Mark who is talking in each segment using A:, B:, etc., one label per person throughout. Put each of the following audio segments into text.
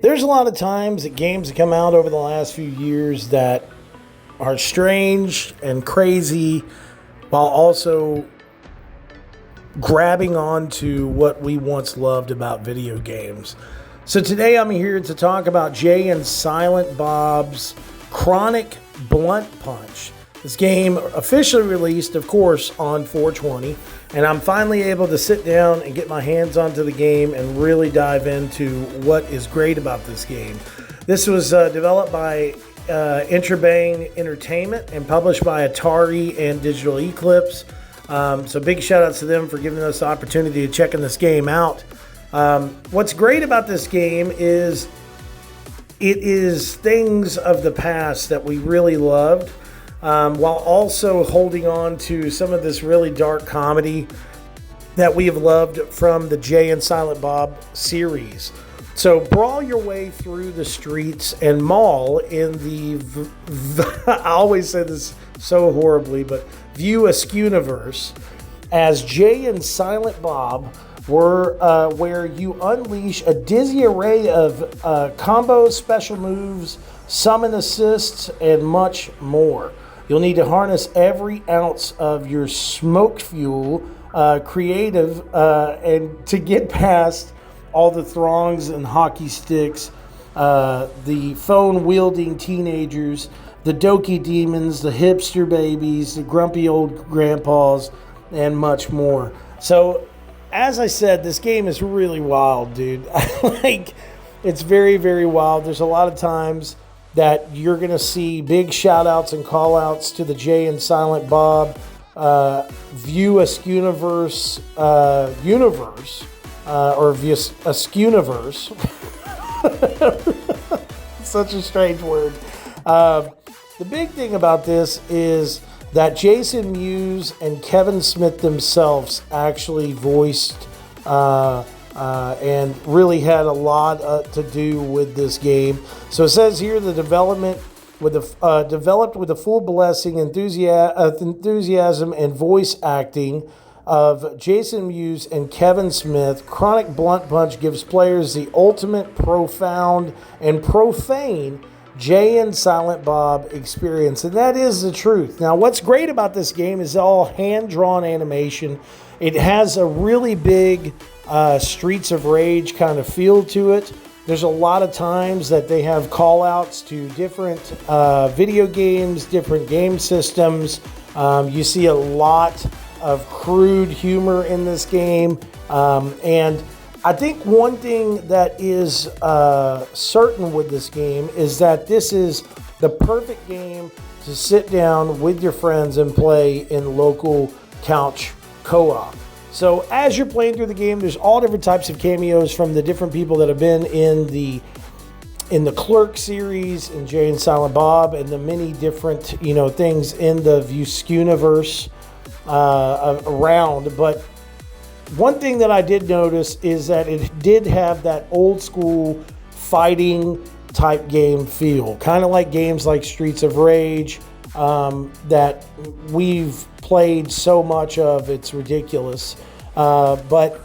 A: There's a lot of times that games have come out over the last few years that are strange and crazy while also grabbing onto what we once loved about video games. So today I'm here to talk about Jay and Silent Bob's Chronic Blunt Punch. This game officially released, of course, on 420, and I'm finally able to sit down and get my hands onto the game and really dive into what is great about this game. This was developed by Interabang Entertainment and published by Atari and Digital Eclipse. So big shout outs to them for giving us the opportunity to checking this game out. What's great about this game is it is things of the past that we really loved, while also holding on to some of this really dark comedy that we have loved from the Jay and Silent Bob series. So brawl your way through the streets and maul in the, I always say this so horribly, but view askewniverse as Jay and Silent Bob where you unleash a dizzy array of combos, special moves, summon assists, and much more. You'll need to harness every ounce of your smoked fuel, creative, and to get past all the throngs and hockey sticks, the phone-wielding teenagers, the dokey demons, the hipster babies, the grumpy old grandpas, and much more. So, as I said, this game is really wild, dude. It's very, very wild. There's a lot of times that you're going to see big shout-outs and call-outs to the Jay and Silent Bob View Askewniverse universe, or View Askewniverse. Such a strange word. The big thing about this is that Jason Mewes and Kevin Smith themselves actually voiced and really had a lot to do with this game. So it says here the development with developed with the full blessing, enthusiasm, and voice acting of Jason Mewes and Kevin Smith. Chronic Blunt Punch gives players the ultimate profound and profane Jay and Silent Bob experience, and that is the truth. Now, what's great about this game is all hand-drawn animation. It has a really big Streets of Rage kind of feel to it. There's a lot of times that they have call-outs to different video games, different game systems. You see a lot of crude humor in this game, and I think one thing that is certain with this game is that this is the perfect game to sit down with your friends and play in local couch co-op. So as you're playing through the game, there's all different types of cameos from the different people that have been in the Clerk series and Jay and Silent Bob, and the many different things in the View Askewniverse around. But one thing that I did notice is that it did have that old school fighting type game feel, kind of like games like Streets of Rage that we've played so much of, it's ridiculous. But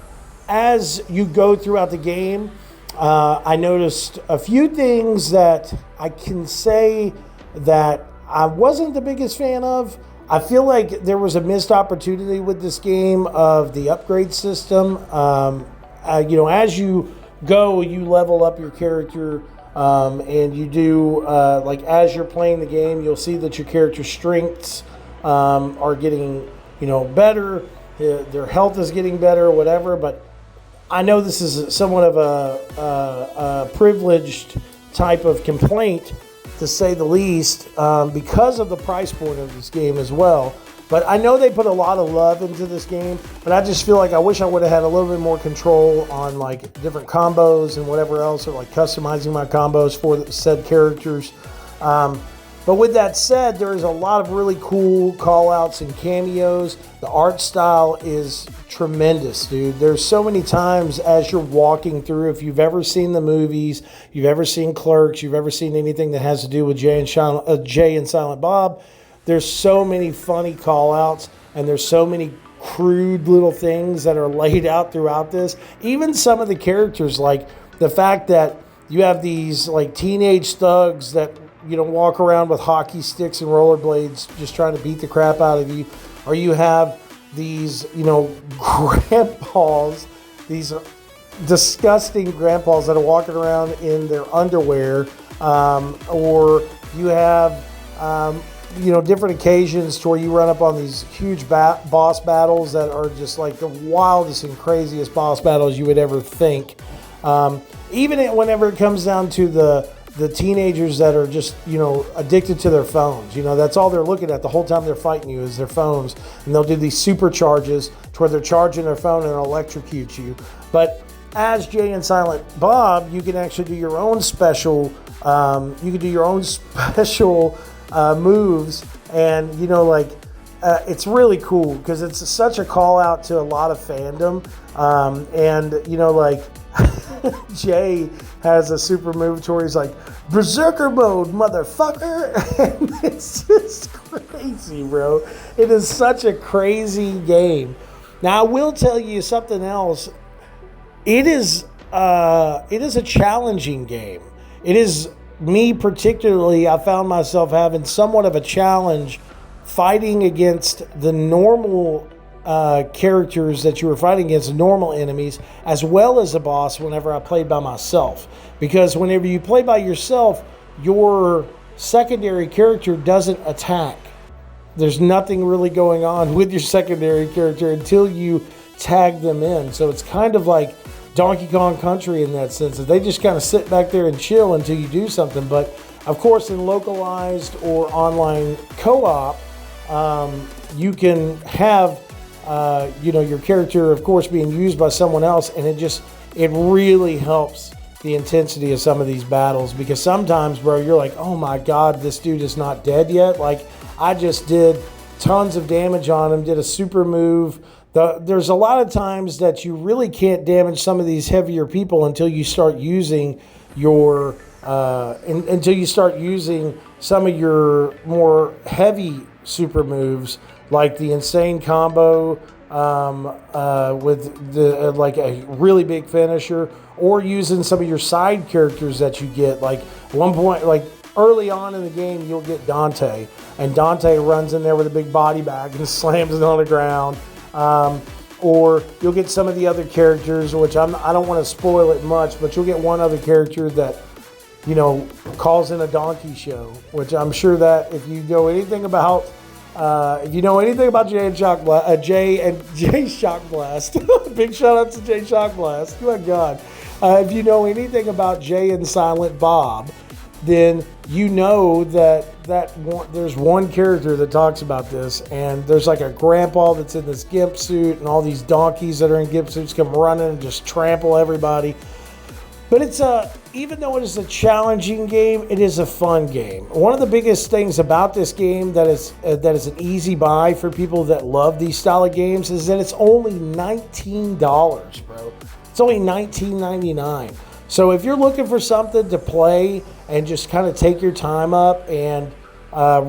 A: as you go throughout the game, I noticed a few things that I can say that I wasn't the biggest fan of. I feel like there was a missed opportunity with this game of the upgrade system. As you go, you level up your character, and you do, as you're playing the game, you'll see that your character's strengths are getting, better. Their health is getting better, whatever. But I know this is somewhat of a privileged type of complaint, to say the least, because of the price point of this game as well. But I know they put a lot of love into this game, but I just feel like I wish I would have had a little bit more control on different combos and whatever else, or customizing my combos for the said characters. But with that said, there is a lot of really cool call-outs and cameos. The art style is tremendous, dude. There's so many times as you're walking through, if you've ever seen the movies, you've ever seen Clerks, you've ever seen anything that has to do with Jay and Silent Bob, there's so many funny call-outs, and there's so many crude little things that are laid out throughout this. Even some of the characters, like the fact that You have these like teenage thugs that, you know, walk around with hockey sticks and rollerblades just trying to beat the crap out of you. Or you have these, you know, grandpas, these disgusting grandpas that are walking around in their underwear. Or you have, you know, different occasions to where you run up on these huge boss battles that are just like the wildest and craziest boss battles you would ever think. Even whenever it comes down to the teenagers that are just, you know, addicted to their phones. You know, that's all they're looking at the whole time they're fighting you is their phones. And they'll do these supercharges to where they're charging their phone and electrocute you. But as Jay and Silent Bob, you can actually do your own special, moves. And, you know, like, it's really cool because it's such a call out to a lot of fandom. And, you know, like, Jay has a super move to where he's like, Berserker mode, motherfucker. And it's just crazy, bro. It is such a crazy game. Now, I will tell you something else. It is a challenging game. It is, me particularly, I found myself having somewhat of a challenge fighting against the normal characters that you were fighting against, normal enemies, as well as a boss whenever I played by myself. Because whenever you play by yourself, your secondary character doesn't attack. There's nothing really going on with your secondary character until you tag them in. So it's kind of like Donkey Kong Country in that sense, that they just kind of sit back there and chill until you do something. But of course, in localized or online co-op, you can have you know, your character, of course, being used by someone else, and it really helps the intensity of some of these battles, because sometimes, bro, you're like, oh my God, this dude is not dead yet. Like, I just did tons of damage on him, did a super move. There's a lot of times that you really can't damage some of these heavier people until you start using your until you start using some of your more heavy super moves, like the insane combo with the like a really big finisher, or using some of your side characters that you get. Like one point, like early on in the game, you'll get Dante, and Dante runs in there with a big body bag and slams it on the ground. Or you'll get some of the other characters, which I don't want to spoil it much, but you'll get one other character that, you know, calls in a donkey show, which I'm sure that if you know anything about Jay and Shock Blast, Jay Shock Blast, big shout out to Jay Shock Blast. Oh my God. If you know anything about Jay and Silent Bob, then you know that there's one character that talks about this, and there's like a grandpa that's in this gimp suit, and all these donkeys that are in gimp suits come running and just trample everybody. But it's even though it is a challenging game, it is a fun game. One of the biggest things about this game that is an easy buy for people that love these style of games is that it's only $19, bro. It's only $19.99. So if you're looking for something to play and just kind of take your time up and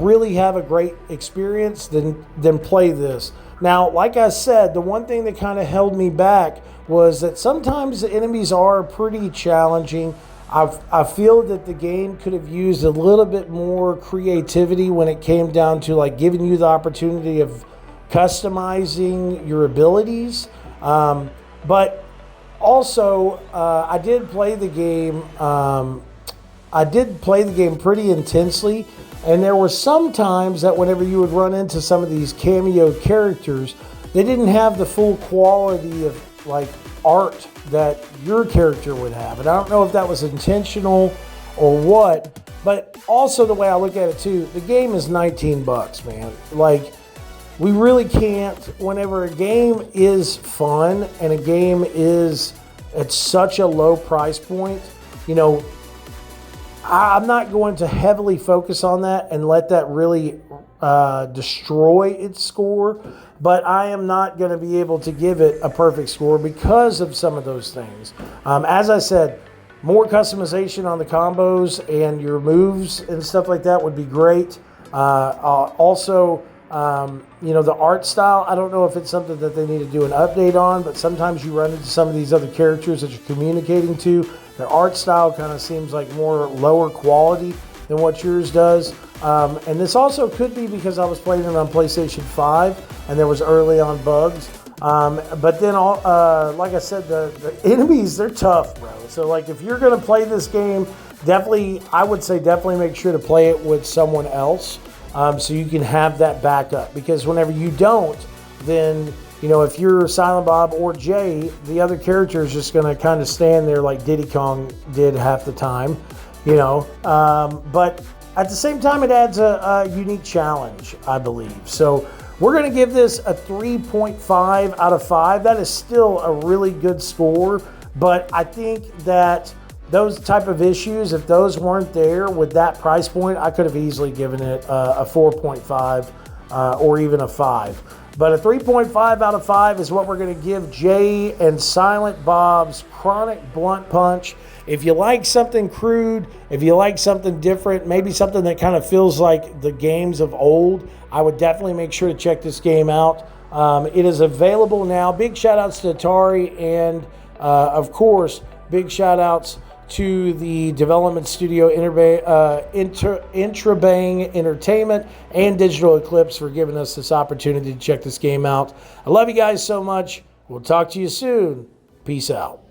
A: really have a great experience, then play this. Now, like I said, the one thing that kind of held me back was that sometimes the enemies are pretty challenging. I feel that the game could have used a little bit more creativity when it came down to like giving you the opportunity of customizing your abilities. But also, I did play the game. I did play the game pretty intensely, and there were some times that whenever you would run into some of these cameo characters, they didn't have the full quality of like art that your character would have. And I don't know if that was intentional or what, but also the way I look at it too, the game is $19, man. Like, we really can't, whenever a game is fun and a game is at such a low price point, you know, I'm not going to heavily focus on that and let that really destroy its score, but I am not going to be able to give it a perfect score because of some of those things. As I said, more customization on the combos and your moves and stuff like that would be great. Also, you know, the art style, I don't know if it's something that they need to do an update on, but sometimes you run into some of these other characters that you're communicating to Their art style kind of seems like more lower quality than what yours does. And this also could be because I was playing it on PlayStation 5 and there was early on bugs. But then, like I said, the enemies, they're tough, bro. So, like, if you're going to play this game, I would say definitely make sure to play it with someone else so you can have that backup. Because whenever you don't, then, you know, if you're Silent Bob or Jay, the other character is just going to kind of stand there like Diddy Kong did half the time, you know. But at the same time, it adds a unique challenge, I believe. So we're going to give this a 3.5 out of 5. That is still a really good score, but I think that those type of issues, if those weren't there with that price point, I could have easily given it a 4.5 or even a 5. But a 3.5 out of 5 is what we're going to give Jay and Silent Bob's Chronic Blunt Punch. If you like something crude, if you like something different, maybe something that kind of feels like the games of old, I would definitely make sure to check this game out. It is available now. Big shout outs to Atari and, of course, big shout outs to the development studio Interabang Entertainment and Digital Eclipse for giving us this opportunity to check this game out. I love you guys so much. We'll talk to you soon. Peace out.